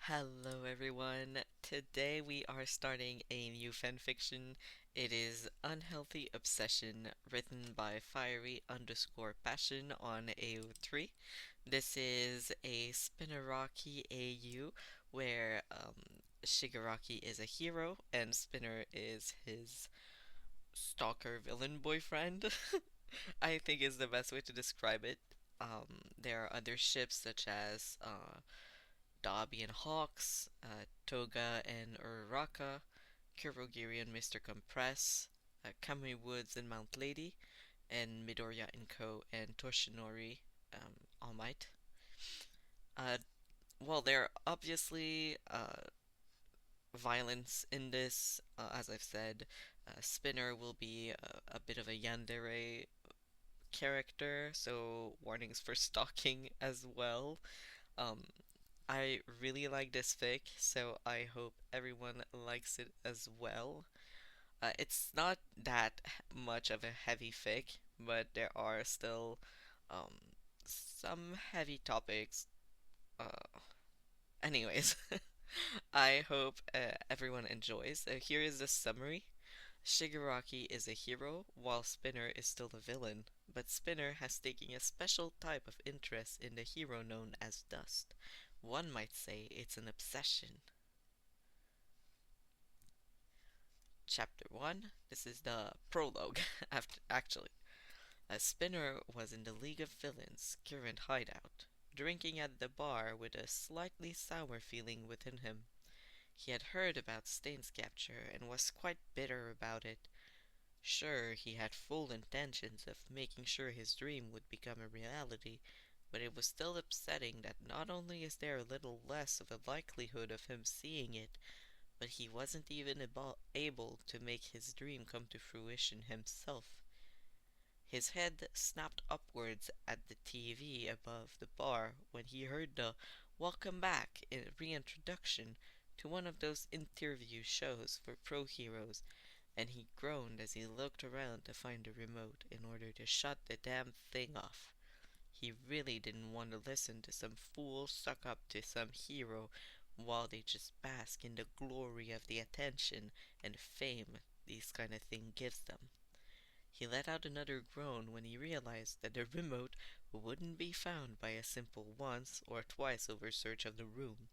Hello everyone. Today we are starting a new fanfiction. It is Unhealthy Obsession, written by Fiery_Passion on AO3. This is a Spinneraki AU where Shigaraki is a hero and Spinner is his stalker villain boyfriend. I think is the best way to describe it. There are other ships such as Dobby and Hawks, Toga and Uraraka, Kurogiri and Mr. Compress, Kamui Woods and Mount Lady, and Midoriya and Ko and Toshinori, All Might. Uh, well, there are obviously violence in this. As I've said, Spinner will be a bit of a yandere character, so warnings for stalking as well. Um, I really like this fic, so I hope everyone likes it as well. It's not that much of a heavy fic, but there are still um, some heavy topics. Uh, anyways, I hope everyone enjoys. Here is the summary. Shigaraki is a hero, while Spinner is still a villain, but Spinner has taken a special type of interest in the hero known as Dust. One might say it's an obsession. Chapter 1. This is the prologue, actually. A Spinner was in the League of Villains' current hideout, drinking at the bar with a slightly sour feeling within him. He had heard about Stain's capture and was quite bitter about it. Sure, he had full intentions of making sure his dream would become a reality, but it was still upsetting that not only is there a little less of a likelihood of him seeing it, but he wasn't even able to make his dream come to fruition himself. His head snapped upwards at the TV above the bar when he heard the "Welcome back" reintroduction to one of those interview shows for pro heroes, and he groaned as he looked around to find the remote in order to shut the damn thing off. He really didn't want to listen to some fool suck up to some hero while they just bask in the glory of the attention and fame these kind of thing gives them. He let out another groan when he realized that the remote wouldn't be found by a simple once or twice over search of the room.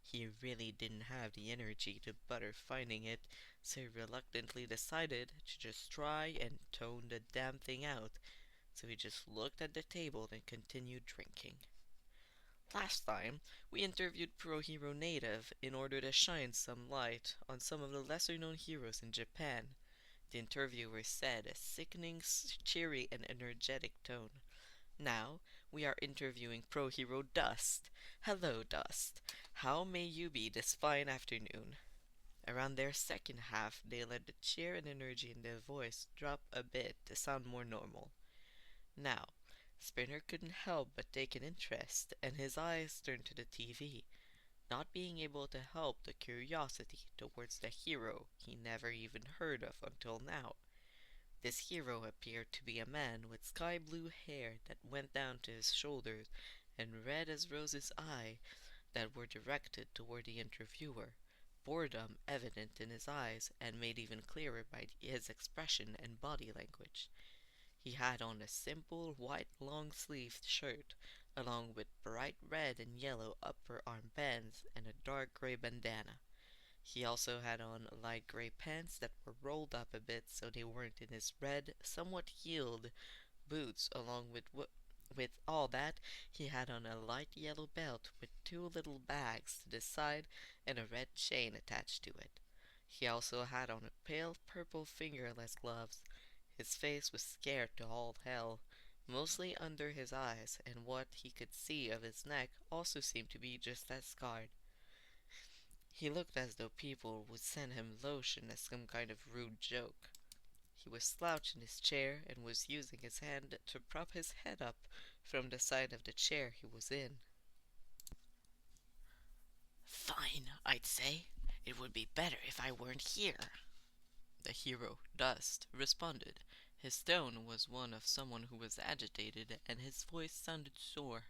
He really didn't have the energy to bother finding it, so he reluctantly decided to just try and tone the damn thing out. So he just looked at the table and continued drinking. Last time, we interviewed Pro Hero Native in order to shine some light on some of the lesser known heroes in Japan. The interviewer said, a sickening, cheery, and energetic tone. Now, we are interviewing Pro Hero Dust. Hello, Dust. How may you be this fine afternoon? Around their second half, they let the cheer and energy in their voice drop a bit to sound more normal. Now, Spinner couldn't help but take an interest, and his eyes turned to the TV, not being able to help the curiosity towards the hero he never even heard of until now. This hero appeared to be a man with sky blue hair that went down to his shoulders and red as Rose's eye that were directed toward the interviewer, boredom evident in his eyes and made even clearer by his expression and body language. He had on a simple white long-sleeved shirt, along with bright red and yellow upper arm bands and a dark gray bandana. He also had on light gray pants that were rolled up a bit so they weren't in his red, somewhat heeled boots. Along with all that, he had on a light yellow belt with two little bags to the side and a red chain attached to it. He also had on a pale purple fingerless gloves. His face was scared to all hell, mostly under his eyes, and what he could see of his neck also seemed to be just as scarred. He looked as though people would send him lotion as some kind of rude joke. He was slouched in his chair and was using his hand to prop his head up from the side of the chair he was in. Fine, I'd say. It would be better if I weren't here. The hero, Dust, responded. His tone was one of someone who was agitated, and his voice sounded sore,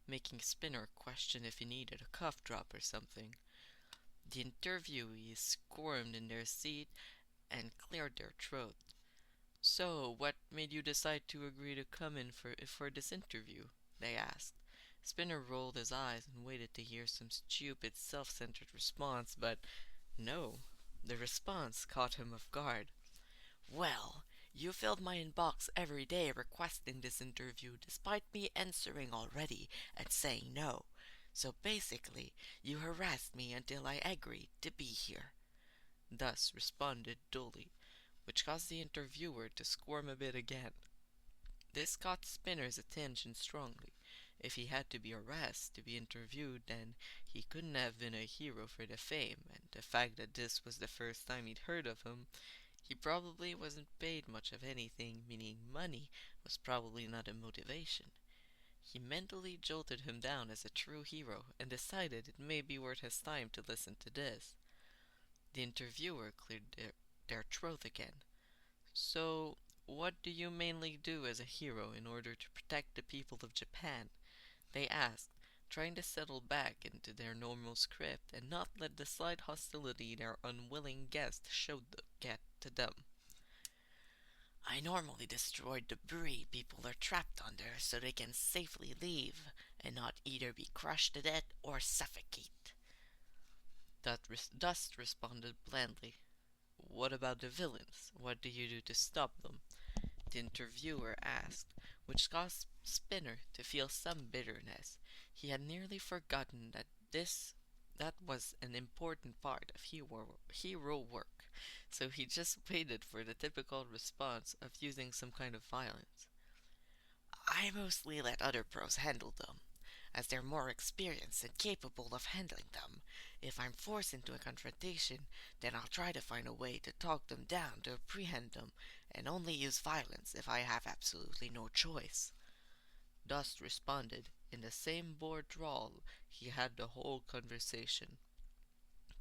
making Spinner question if he needed a cough drop or something. The interviewees squirmed in their seat and cleared their throat. "So, what made you decide to agree to come in for this interview?" they asked. Spinner rolled his eyes and waited to hear some stupid, self-centered response, but no. The response caught him off guard. Well, you filled my inbox every day requesting this interview despite me answering already and saying no. So basically, you harassed me until I agreed to be here. Thus responded dully, which caused the interviewer to squirm a bit again. This caught Spinner's attention strongly. If he had to be harassed to be interviewed, then he couldn't have been a hero for the fame, and the fact that this was the first time he'd heard of him, he probably wasn't paid much of anything, meaning money was probably not a motivation. He mentally jolted him down as a true hero and decided it may be worth his time to listen to this. The interviewer cleared their throat again. "So, what do you mainly do as a hero in order to protect the people of Japan?" they asked, trying to settle back into their normal script and not let the slight hostility their unwilling guest showed get to them. I normally destroy debris people are trapped under so they can safely leave and not either be crushed to death or suffocate. Dust responded blandly. "What about the villains? What do you do to stop them?" the interviewer asked, which caused Spinner to feel some bitterness. He had nearly forgotten that was an important part of hero work, so he just waited for the typical response of using some kind of violence. I mostly let other pros handle them, as they're more experienced and capable of handling them. If I'm forced into a confrontation, then I'll try to find a way to talk them down to apprehend them, and only use violence if I have absolutely no choice. Dust responded in the same bored drawl he had the whole conversation.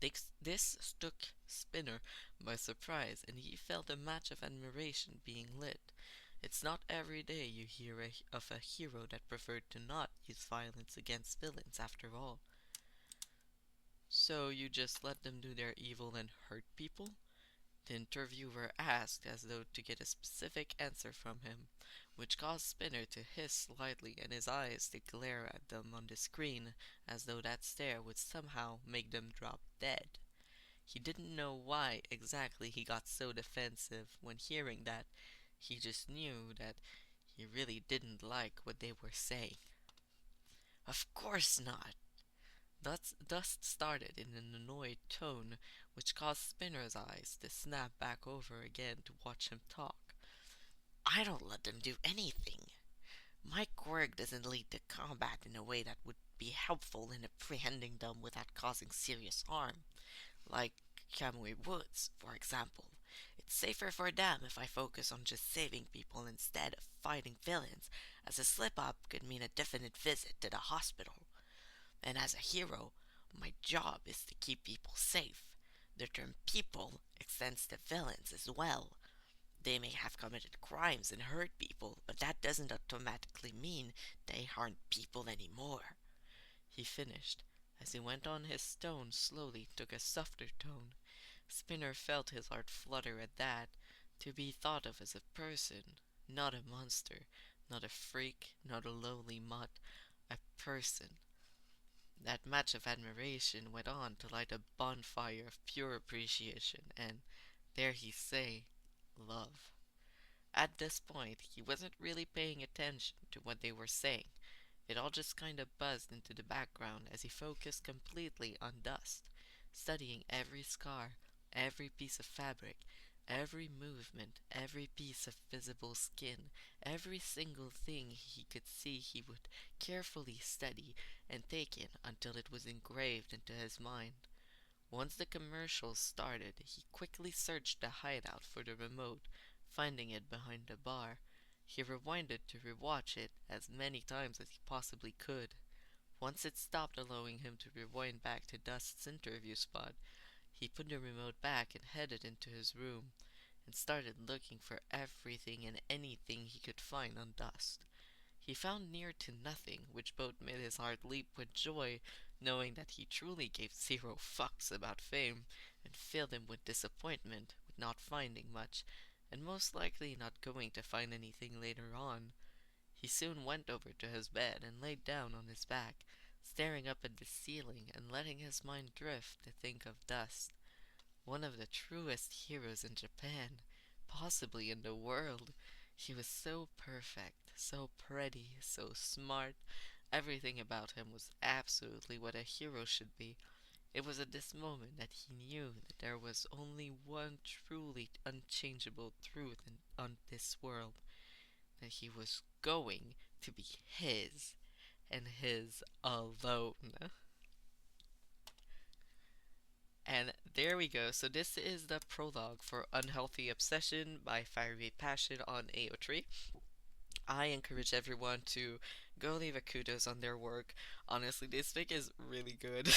This took Spinner by surprise, and he felt a match of admiration being lit. It's not every day you hear of a hero that preferred to not use violence against villains, after all. "So you just let them do their evil and hurt people?" the interviewer asked, as though to get a specific answer from him, which caused Spinner to hiss slightly and his eyes to glare at them on the screen, as though that stare would somehow make them drop dead. He didn't know why exactly he got so defensive when hearing that. He just knew that he really didn't like what they were saying. Of course not. Dust started in an annoyed tone, which caused Spinner's eyes to snap back over again to watch him talk. I don't let them do anything. My quirk doesn't lead to combat in a way that would be helpful in apprehending them without causing serious harm, like Kamui Woods, for example. It's safer for them if I focus on just saving people instead of fighting villains, as a slip up could mean a definite visit to the hospital. And as a hero, my job is to keep people safe. The term people extends to villains as well. They may have committed crimes and hurt people, but that doesn't automatically mean they aren't people anymore. He finished. As he went on, his tone slowly took a softer tone. Spinner felt his heart flutter at that. To be thought of as a person, not a monster, not a freak, not a lowly mutt, a person. That match of admiration went on to light a bonfire of pure appreciation, and dare he say, love. At this point, he wasn't really paying attention to what they were saying. It all just kind of buzzed into the background as he focused completely on Dust, studying every scar, every piece of fabric, every movement, every piece of visible skin, every single thing he could see he would carefully study and take in until it was engraved into his mind. Once the commercial started, he quickly searched the hideout for the remote, finding it behind the bar. He rewinded to rewatch it as many times as he possibly could. Once it stopped allowing him to rewind back to Dust's interview spot, he put the remote back and headed into his room and started looking for everything and anything he could find on Dust. He found near to nothing, which both made his heart leap with joy, knowing that he truly gave zero fucks about fame, and filled him with disappointment with not finding much, and most likely not going to find anything later on. He soon went over to his bed and laid down on his back, staring up at the ceiling and letting his mind drift to think of Dust, one of the truest heroes in Japan, possibly in the world. He was so perfect, so pretty, so smart. Everything about him was absolutely what a hero should be. It was at this moment that he knew that there was only one truly unchangeable truth on this world, that he was going to be his, and his alone. And there we go. So this is the prologue for Unhealthy Obsession by Fiery Passion on AO3. I encourage everyone to go leave a kudos on their work. Honestly, this fic is really good.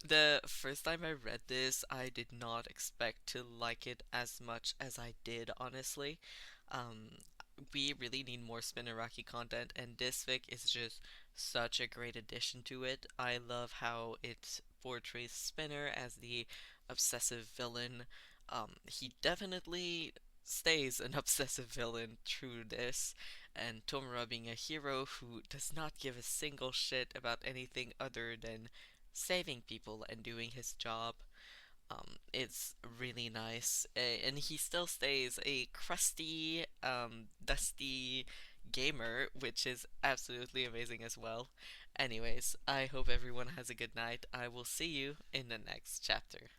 The first time I read this, I did not expect to like it as much as I did, honestly. Um, we really need more Spinneraki content, and this fic is just such a great addition to it. I love how it portrays Spinner as the obsessive villain. He definitely stays an obsessive villain through this, and Tomura being a hero who does not give a single shit about anything other than saving people and doing his job. It's really nice, and he still stays a crusty, dusty gamer, which is absolutely amazing as well. Anyways, I hope everyone has a good night. I will see you in the next chapter.